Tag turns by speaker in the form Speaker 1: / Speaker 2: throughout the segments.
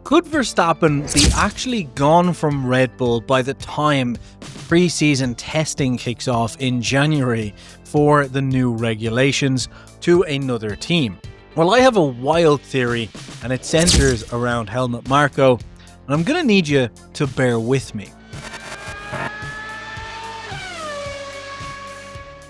Speaker 1: Could Verstappen be actually gone from Red Bull by the time pre-season testing kicks off in January for the new regulations to another team? Well, I have a wild theory, and it centers around Helmut Marko, and I'm going to need you to bear with me.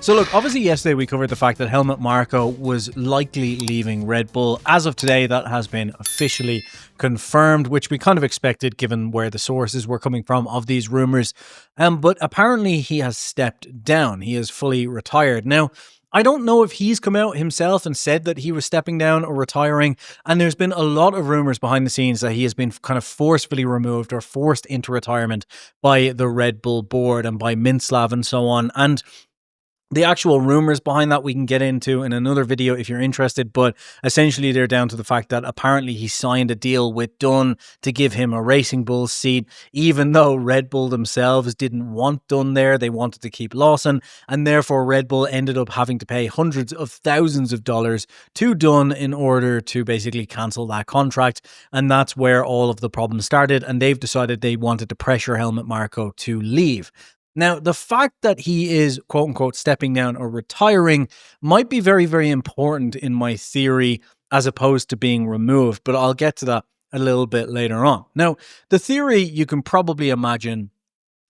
Speaker 1: So look, obviously yesterday we covered the fact that Helmut Marko was likely leaving Red Bull. As of today, that has been officially confirmed, which we kind of expected given where the sources were coming from of these rumors. But apparently he has stepped down. He is fully retired. Now, I don't know if he's come out himself and said that he was stepping down or retiring, and there's been a lot of rumors behind the scenes that he has been kind of forcefully removed or forced into retirement by the Red Bull board and by Minslav and so on. And the actual rumors behind that we can get into in another video if you're interested, but essentially they're down to the fact that apparently he signed a deal with Dunn to give him a Racing Bull seat, even though Red Bull themselves didn't want Dunn there. They wanted to keep Lawson, and therefore Red Bull ended up having to pay hundreds of thousands of dollars to Dunn in order to basically cancel that contract, and that's where all of the problems started, and they've decided they wanted to pressure Helmut Marko to leave. Now, the fact that he is, quote unquote, stepping down or retiring might be very, very important in my theory as opposed to being removed, but I'll get to that a little bit later on. Now, the theory you can probably imagine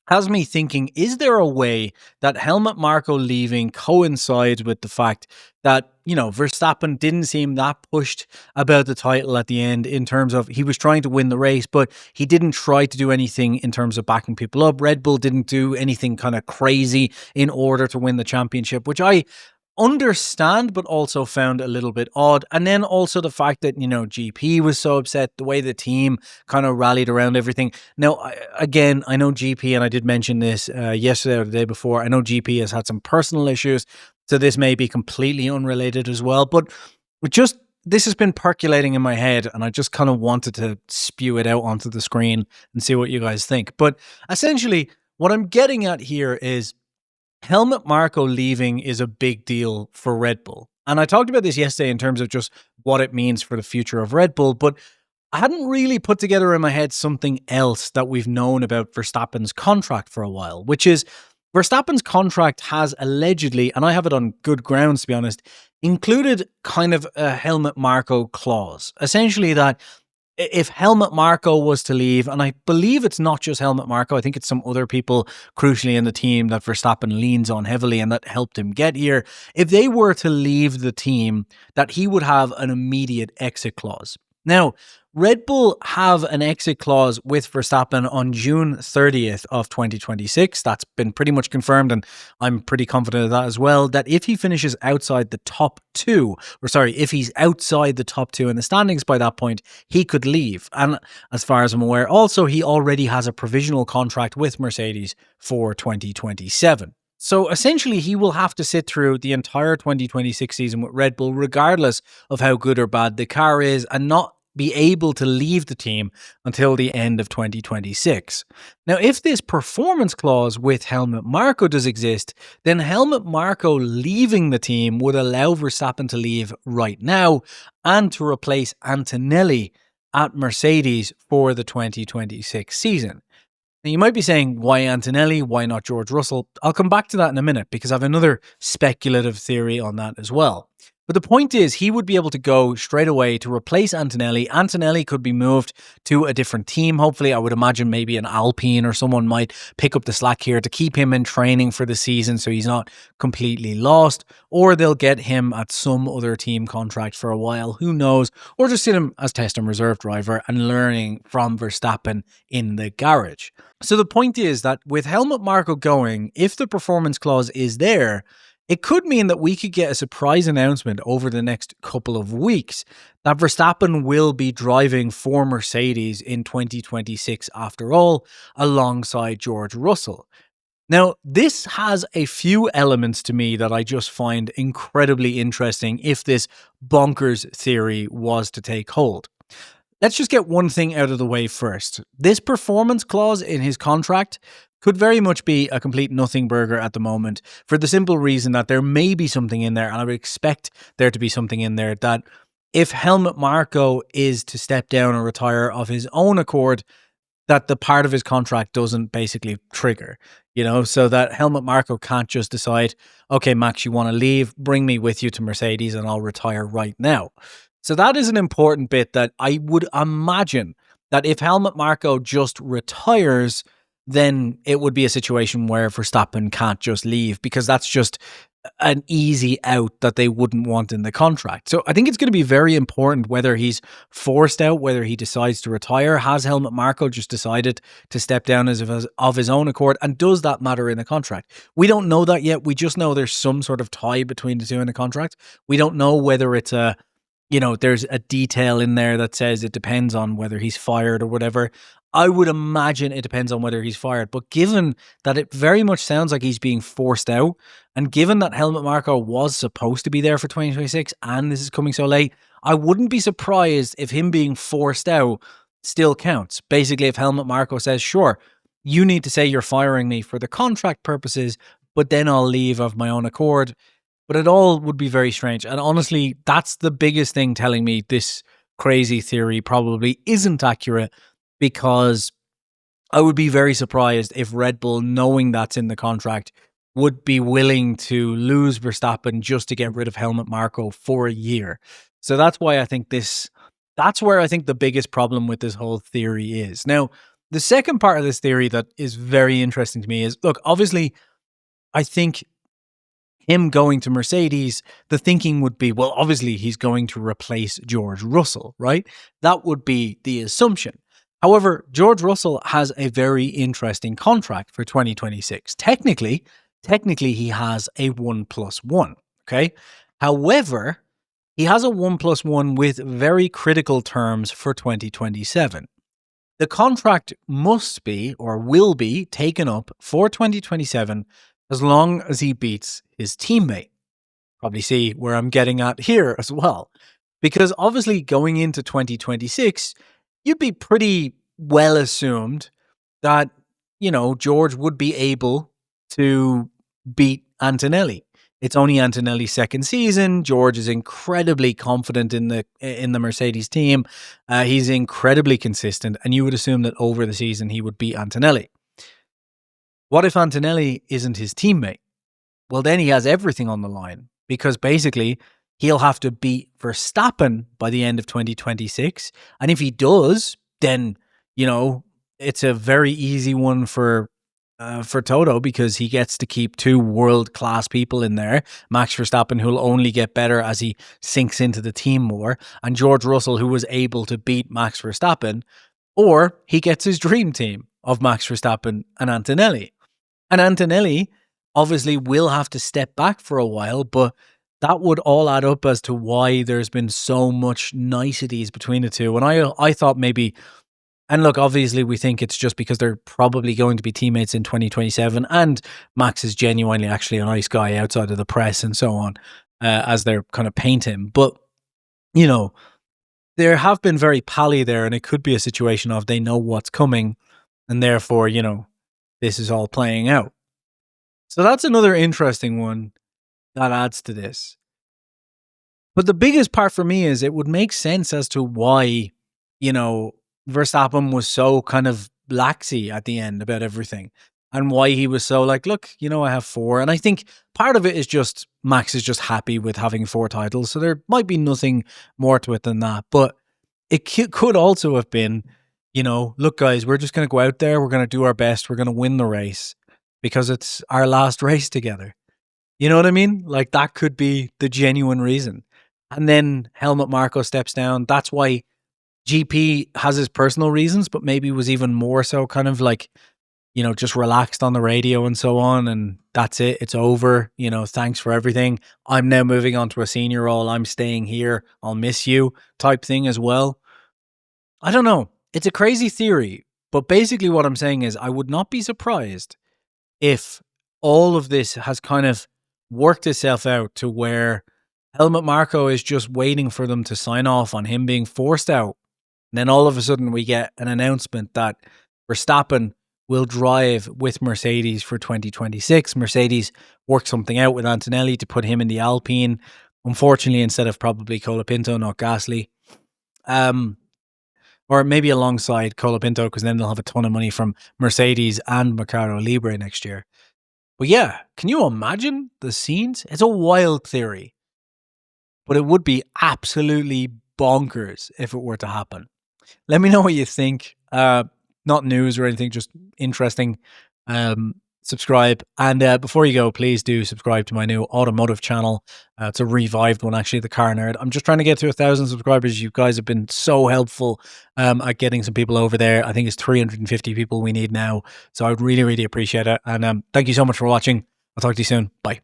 Speaker 1: has me thinking, is there a way that Helmut Marko leaving coincides with the fact that, Verstappen didn't seem that pushed about the title at the end in terms of he was trying to win the race, but he didn't try to do anything in terms of backing people up. Red Bull didn't do anything kind of crazy in order to win the championship, which I understand, but also found a little bit odd. And then also the fact that, GP was so upset, the way the team kind of rallied around everything. Now, I know GP, and I did mention this yesterday or the day before, I know GP has had some personal issues, so this may be completely unrelated as well, but this has been percolating in my head, and I just kind of wanted to spew it out onto the screen and see what you guys think. But essentially, what I'm getting at here is Helmut Marko leaving is a big deal for Red Bull. And I talked about this yesterday in terms of just what it means for the future of Red Bull, but I hadn't really put together in my head something else that we've known about Verstappen's contract for a while, which is Verstappen's contract has allegedly, and I have it on good grounds to be honest, included kind of a Helmut Marko clause. Essentially that if Helmut Marko was to leave, and I believe it's not just Helmut Marko, I think it's some other people crucially in the team that Verstappen leans on heavily and that helped him get here, if they were to leave the team, that he would have an immediate exit clause. Now, Red Bull have an exit clause with Verstappen on June 30th of 2026. That's been pretty much confirmed, and I'm pretty confident of that as well, that if he finishes outside the top two, if he's outside the top two in the standings by that point, he could leave. And as far as I'm aware, also, he already has a provisional contract with Mercedes for 2027. So essentially, he will have to sit through the entire 2026 season with Red Bull, regardless of how good or bad the car is, and not be able to leave the team until the end of 2026. Now, if this performance clause with Helmut Marko does exist, then Helmut Marko leaving the team would allow Verstappen to leave right now and to replace Antonelli at Mercedes for the 2026 season. Now, you might be saying, why Antonelli? Why not George Russell? I'll come back to that in a minute because I have another speculative theory on that as well. But the point is, he would be able to go straight away to replace Antonelli. Antonelli could be moved to a different team. Hopefully, I would imagine maybe an Alpine or someone might pick up the slack here to keep him in training for the season so he's not completely lost. Or they'll get him at some other team contract for a while, who knows? Or just sit him as test and reserve driver and learning from Verstappen in the garage. So the point is that with Helmut Marko going, if the performance clause is there, it could mean that we could get a surprise announcement over the next couple of weeks that Verstappen will be driving for Mercedes in 2026 after all, alongside George Russell. Now, this has a few elements to me that I just find incredibly interesting if this bonkers theory was to take hold. Let's just get one thing out of the way first. This performance clause in his contract could very much be a complete nothing burger at the moment, for the simple reason that there may be something in there, and I would expect there to be something in there that if Helmut Marko is to step down or retire of his own accord, that the part of his contract doesn't basically trigger, so that Helmut Marko can't just decide, okay, Max, you want to leave, bring me with you to Mercedes and I'll retire right now. So that is an important bit that I would imagine that if Helmut Marko just retires, then it would be a situation where Verstappen can't just leave, because that's just an easy out that they wouldn't want in the contract. So I think it's going to be very important whether he's forced out, whether he decides to retire. Has Helmut Marko just decided to step down of his own accord? And does that matter in the contract? We don't know that yet. We just know there's some sort of tie between the two in the contract. We don't know whether it's there's a detail in there that says it depends on whether he's fired or whatever. I would imagine it depends on whether he's fired. But given that it very much sounds like he's being forced out, and given that Helmut Marko was supposed to be there for 2026 and this is coming so late, I wouldn't be surprised if him being forced out still counts. Basically, if Helmut Marko says, sure, you need to say you're firing me for the contract purposes, but then I'll leave of my own accord. But it all would be very strange. And honestly, that's the biggest thing telling me this crazy theory probably isn't accurate, because I would be very surprised if Red Bull, knowing that's in the contract, would be willing to lose Verstappen just to get rid of Helmut Marko for a year. So that's why I think that's where I think the biggest problem with this whole theory is. Now, the second part of this theory that is very interesting to me is, look, obviously, I think him going to Mercedes, the thinking would be, well, obviously he's going to replace George Russell, right? That would be the assumption. However, George Russell has a very interesting contract for 2026. Technically, he has a 1+1, okay? However, he has a 1+1 with very critical terms for 2027. The contract must be, or will be, taken up for 2027 as long as he beats his teammate. Probably see where I'm getting at here as well. Because obviously going into 2026, you'd be pretty well assumed that, George would be able to beat Antonelli. It's only Antonelli's second season. George is incredibly confident in the Mercedes team. He's incredibly consistent, and you would assume that over the season he would beat Antonelli. What if Antonelli isn't his teammate? Well, then he has everything on the line, because basically he'll have to beat Verstappen by the end of 2026. And if he does, then, it's a very easy one for Toto, because he gets to keep two world-class people in there. Max Verstappen, who'll only get better as he sinks into the team more, and George Russell, who was able to beat Max Verstappen, or he gets his dream team of Max Verstappen and Antonelli. And Antonelli obviously will have to step back for a while, but that would all add up as to why there's been so much niceties between the two. And I thought maybe, and look, obviously we think it's just because they're probably going to be teammates in 2027, and Max is genuinely actually a nice guy outside of the press and so on, as they're kind of paint him. But, there have been very pally there, and it could be a situation of they know what's coming, and therefore, this is all playing out. So that's another interesting one that adds to this. But the biggest part for me is it would make sense as to why, Verstappen was so kind of laxy at the end about everything, and why he was so like, look, I have 4. And I think part of it is just Max is just happy with having 4 titles. So there might be nothing more to it than that. But it could also have been, look, guys, we're just going to go out there. We're going to do our best. We're going to win the race because it's our last race together. You know what I mean? Like, that could be the genuine reason. And then Helmut Marko steps down. That's why GP has his personal reasons, but maybe was even more so kind of like, just relaxed on the radio and so on. And that's it. It's over. Thanks for everything. I'm now moving on to a senior role. I'm staying here. I'll miss you type thing as well. I don't know. It's a crazy theory, but basically what I'm saying is I would not be surprised if all of this has kind of worked itself out to where Helmut Marko is just waiting for them to sign off on him being forced out. And then all of a sudden we get an announcement that Verstappen will drive with Mercedes for 2026. Mercedes worked something out with Antonelli to put him in the Alpine. Unfortunately, instead of probably Colapinto, not Gasly. Or maybe alongside Colapinto, because then they'll have a ton of money from Mercedes and Mercado Libre next year. But yeah, can you imagine the scenes? It's a wild theory, but it would be absolutely bonkers if it were to happen. Let me know what you think. Not news or anything, just interesting. Subscribe. And before you go, please do subscribe to my new Automotive channel. It's a revived one, actually, the Car Nerd. I'm just trying to get to 1,000 subscribers. You guys have been so helpful at getting some people over there. I think it's 350 people we need now. So I would really, really appreciate it. And thank you so much for watching. I'll talk to you soon. Bye.